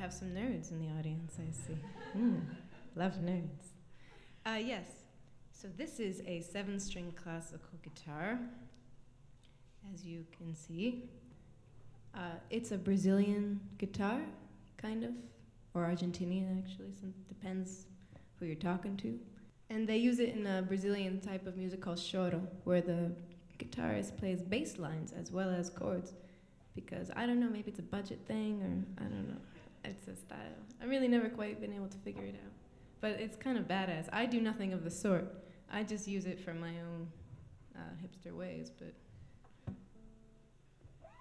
Have some nerds in the audience, I see. Love nerds. Yes, so this is a 7-string classical guitar, as you can see. It's a Brazilian guitar, kind of, or Argentinian actually, depends who you're talking to. And they use it in a Brazilian type of music called choro, where the guitarist plays bass lines as well as chords. Because I don't know, maybe it's a budget thing, or I don't know. It's a style. I've really never quite been able to figure it out. But it's kind of badass. I do nothing of the sort. I just use it for my own hipster ways, but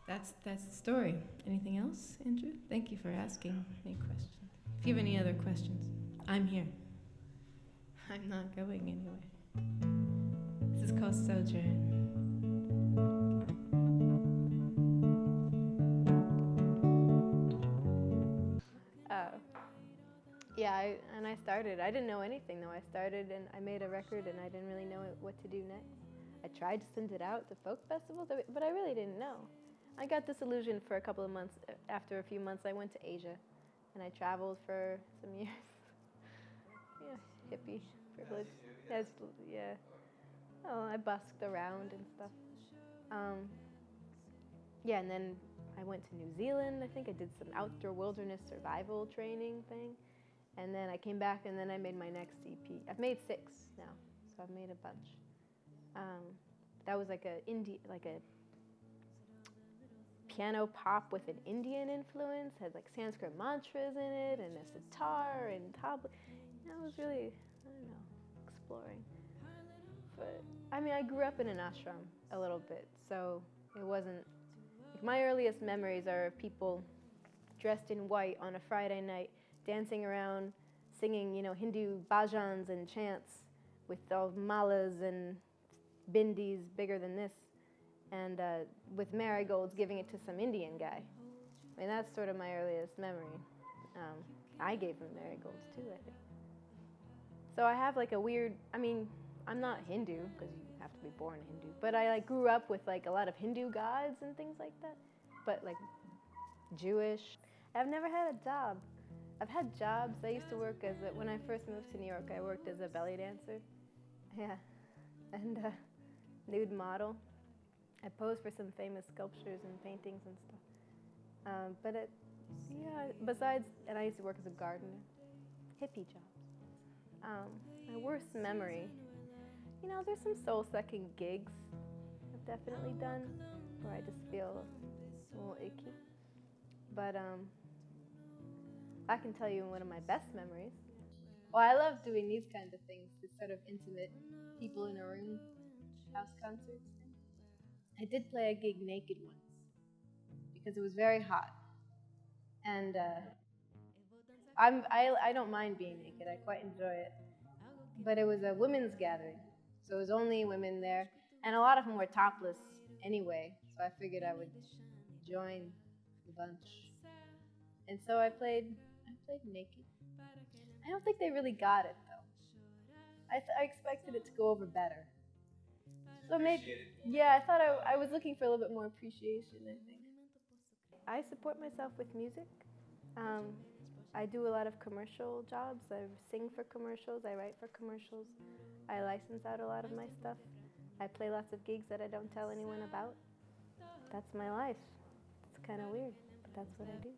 that's the story. Anything else, Andrew? Thank you for asking me questions. If you have any other questions, I'm here. I'm not going anywhere. This is called Sojourn. Yeah, I started. I didn't know anything though. I started and I made a record and I didn't really know what to do next. I tried to send it out to folk festivals, but I really didn't know. I got disillusioned for a couple of months. After a few months, I went to Asia and I traveled for some years. Yeah, hippie privilege. Yes, yeah. Oh, I busked around and stuff. Yeah, and then I went to New Zealand. I think I did some outdoor wilderness survival training thing. And then I came back and then I made my next EP. I've made 6 now, so I've made a bunch. That was like a piano pop with an Indian influence, had like Sanskrit mantras in it and a sitar and tabla. I was really, I don't know, exploring. But I mean, I grew up in an ashram a little bit, so it wasn't, like my earliest memories are of people dressed in white on a Friday night, dancing around, singing, Hindu bhajans and chants with all malas and bindis bigger than this, and with marigolds giving it to some Indian guy. I mean, that's sort of my earliest memory. I gave him marigolds too, I think. So I have like a weird, I mean, I'm not Hindu, because you have to be born Hindu, but I like grew up with like a lot of Hindu gods and things like that, but like Jewish. I've never had a job. I've had jobs. I used to work when I first moved to New York, I worked as a belly dancer. Yeah, and nude model. I posed for some famous sculptures and paintings and stuff. Besides, and I used to work as a gardener. Hippie jobs. My worst memory, there's some soul-sucking gigs I've definitely done where I just feel a little icky. But I can tell you one of my best memories. Well, I love doing these kinds of things, this sort of intimate people in a room, house concerts thing. I did play a gig naked once because it was very hot, and I don't mind being naked. I quite enjoy it. But it was a women's gathering, so it was only women there, and a lot of them were topless anyway. So I figured I would join the bunch, and so I played naked. I don't think they really got it though. I expected it to go over better. So maybe, yeah, I thought I was looking for a little bit more appreciation, I think. I support myself with music. I do a lot of commercial jobs. I sing for commercials. I write for commercials. I license out a lot of my stuff. I play lots of gigs that I don't tell anyone about. That's my life. It's kind of weird, but that's what I do.